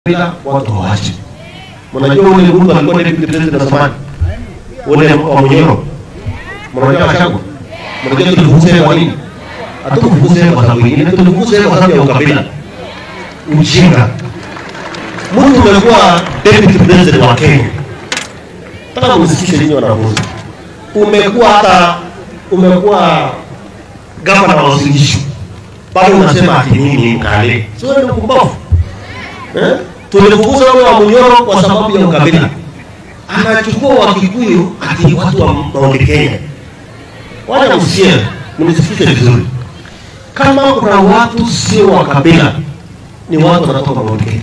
bila watu waache. Mnajua ule mtu alikuwa deputy president wa zamani, ule wa Munyoro, mnajua Shagwa, mnajua tulifukuza kwa nini? Hatukufukuza kwa sababu nyingine, tulifukuza kwa sababu ya ukabila. Ujinga. Mtu alikuwa deputy president wa Kenya. Nataka msikize nyinyi wanafunzi. Umekuwa gavana wa Usingishu. Bado unasema ati nini mkale? Sio ndio mpumbavu? Tulifukuza wale wa Munyoro kwa sababu ya ukabila. Anachukua Wakikuyu ati watu wa Mount Kenya. Wale msikie, mnisikize vizuri. Kama kuna watu sio wa kabila, ni watu wanatoka Mount Kenya.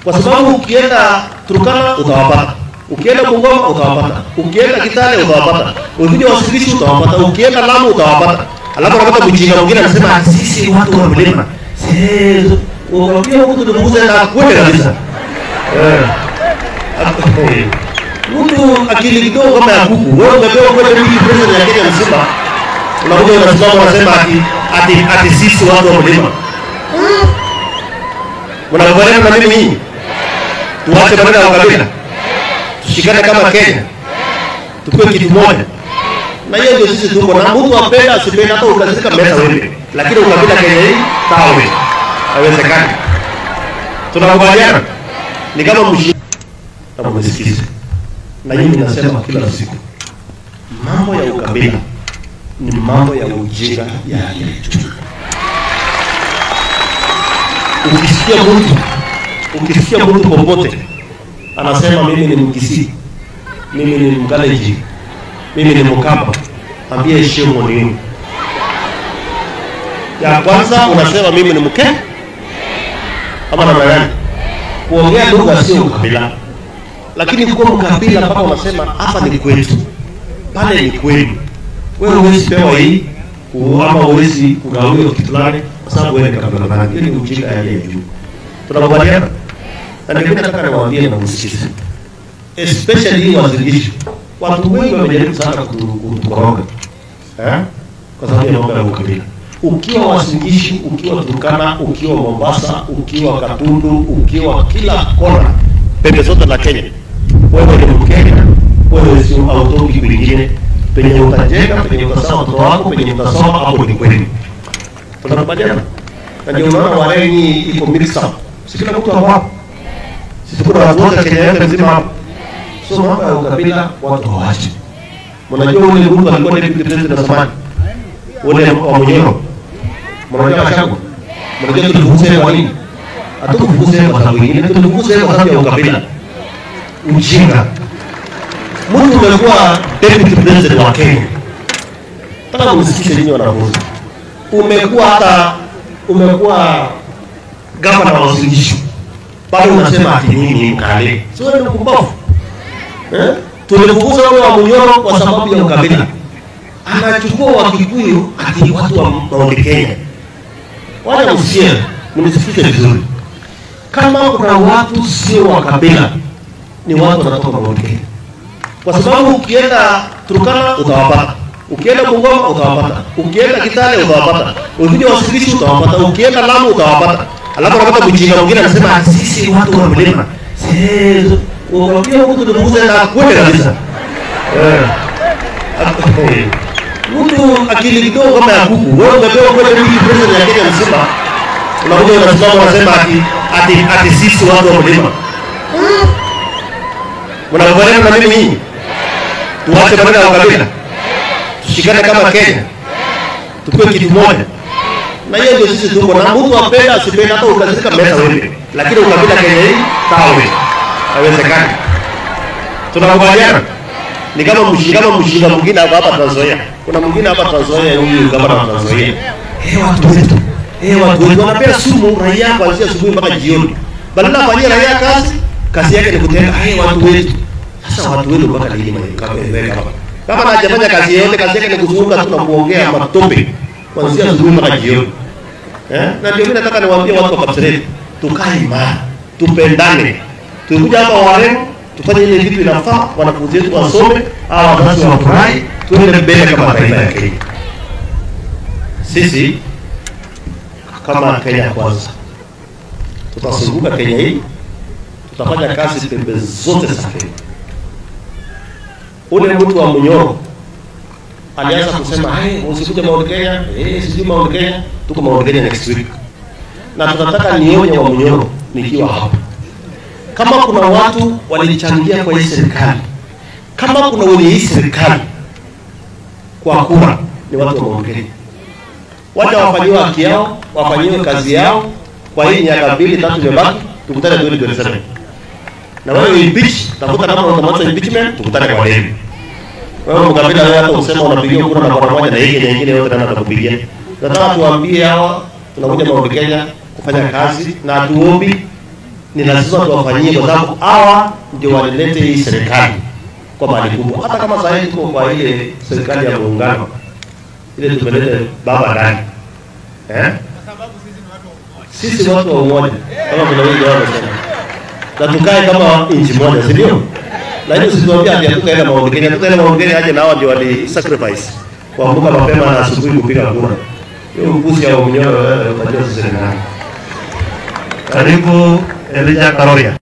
Kwa sababu ukienda Turkana utawapata. Ukienda Bungoma utawapata. Ukienda Kitale utawapata. Ukija Usingishu utawapata. Ukienda Lamu utawapata. Alafu unapata mjinga mwingine anasema sisi watu wa mlima. Sasa unaambia mtu tunakuza na kwenda kabisa. Mtu akili kidogo kama ya kuku. Wewe umepewa kwenda miji president ya Kenya mzima. Unakuja unasimama unasema ati sisi watu wa mlima. Mnakubaliana na mimi nyinyi? Tuache maneno ya ukabila. Tushikane kama Kenya. Tukue kitu moja. Na hiyo ndio sisi tuko na mtu apenda asipenda hata ukazika meza wewe. Lakini ukabila Kenya hii tawe. Haiwezekani. Tunakubaliana? Ni kama mshirika kama msikize. Na mimi nasema kila siku. Mambo ya ukabila ni mambo ya ujinga ya yetu. Ukisikia mtu popote anasema mimi ni Mkisii, mimi ni Mkaleji, mimi ni Mkapa, ambie heshima nini? Ya kwanza unasema mimi ni Mke ama na nani? Kuongea lugha sio ukabila. Lakini kwa mkabila mpaka unasema hapa ni kwetu, pale ni kwenu. Wewe huwezi pewa hii ama huwezi kugawiwa kitu fulani kwa sababu wewe ni kabila fulani. Hiyo ni ujinga ya juu. Tunakubaliana? Na mimi nataka niwaambie na msikize. Especially hii Usingishu. Watu wengi wamejaribu sana kukoroga. Kwa sababu ya mambo ya ukabila. Ukiwa Usingishu, ukiwa Turkana, ukiwa Mombasa, ukiwa Katundu, ukiwa kila kona pembe zote la Kenya. Wewe ni Mkenya, wewe sio autoki kwingine. Penye utajenga, penye utasoma watoto wako, penye utasoma hapo ni kweli. Tunakubaliana? Na ndio maana Wareni iko mix up. Si kila mtu hapo. Sisi kuna watu wote Kenya yote nzima hapo. So mambo ya ukabila watu waache. Mnajua ule mtu alikuwa deputy president wa zamani, ule wa Munyoro, mnajua Shagwa, mnajua tulifukuza kwa nini? Hatukufukuza kwa sababu nyingine, tulifukuza kwa sababu ya ukabila. Ujinga. Mtu alikuwa deputy president wa Kenya. Nataka msikize nyinyi wanafunzi. Umekuwa gavana wa Usingishu. Bado unasema ati nini mkale? Sio ndio mpumbavu? Tulifukuza wale wa Munyoro kwa sababu ya ukabila. Anachukua Wakikuyu ati watu wa Mount Kenya. Wale msikie, mnisikize vizuri. Kama kuna watu sio wa kabila, ni watu wanatoka Mount Kenya. Kwa sababu ukienda Turkana utawapata. Ukienda Bungoma utawapata. Ukienda Kitale utawapata. Ukija Usingishu utawapata. Ukienda Lamu utawapata. Alafu unapata mjinga mwingine anasema sisi watu wa mlima. Sasa unaambia mtu tunakuza na kwenda kabisa. Mtu akili kidogo kama ya kuku. Wewe umepewa kwenda miji president ya Kenya mzima. Unakuja unasimama unasema ati sisi watu wa mlima. Mnakubaliana na mimi nyinyi? Tuache maneno ya ukabila. Tushikane kama Kenya. Tukue kitu moja. Na hiyo ndio sisi tuko na mtu apenda asipenda hata ukazika meza wewe. Lakini ukabila Kenya hii tawe. Haiwezekani. Tunakubaliana? Ni kama mshinga mwingine hapa Trans Nzoia. Kuna mwingine hapa Trans Nzoia huyu gavana wa Trans Nzoia. Watu wetu wanapea sumu raia kuanzia asubuhi mpaka jioni. Badala afanyie raia kazi yake ni kutenga watu wetu. Sasa watu wetu mpaka lini hapa? Kama hajafanya kazi yote, kazi yake ni kuzunguka tu na kuongea matope kuanzia asubuhi mpaka jioni. Na ndio mimi nataka niwaambie watu wa Kapseret, tukae imara, tupendane. Tukuja hapa Wareno, tufanye ile vitu inafaa, wanafunzi wetu wasome, au wazazi wafurahi, tuende mbele kama taifa ya Kenya. Sisi kama Kenya kwanza tutazunguka Kenya hii tutafanya kazi pembe zote za Kenya. Ule mtu wa Munyoro alianza kusema usikuje Mount Kenya, sijui Mount Kenya, tuko Mount Kenya next week. Na tunataka nionye wa Munyoro nikiwa hapa. Kama kuna watu walichangia kwa hii serikali, kama kuna wenye hii serikali kwa kura, ni watu wa Mount Kenya. Wacha wafanyiwe haki yao, wafanyiwe kazi yao kwa hii miaka 2-3 imebaki, tukutane 2027. Na wewe impeach, tafuta kama utamaliza impeachment, tukutane kwa deni. Wewe mkabila wewe hata usema unapigia kura na kwa moja na hiki nyingine yote tena atakupigia. Nataka tuambie hawa tunakuja Mount Kenya kufanya kazi na tuombi, ni lazima tuwafanyie kwa sababu hawa ndio walilete hii serikali kwa mali kubwa. Hata kama sasa tuko kwa ile serikali ya muungano ile tumeleta baba ndani. Sisi watu wa umoja kama vile wengi wao wanasema. Na tukae kama nchi moja, si ndio? Na hiyo sisi ati tukaenda Mount Kenya, tukaenda Mount Kenya aje nao ndio wali sacrifice. Kuamka mapema na asubuhi kupiga kura. Hiyo mbuzi ya Munyoro unajua sisi ni nani? Karibu Elijah Karoria.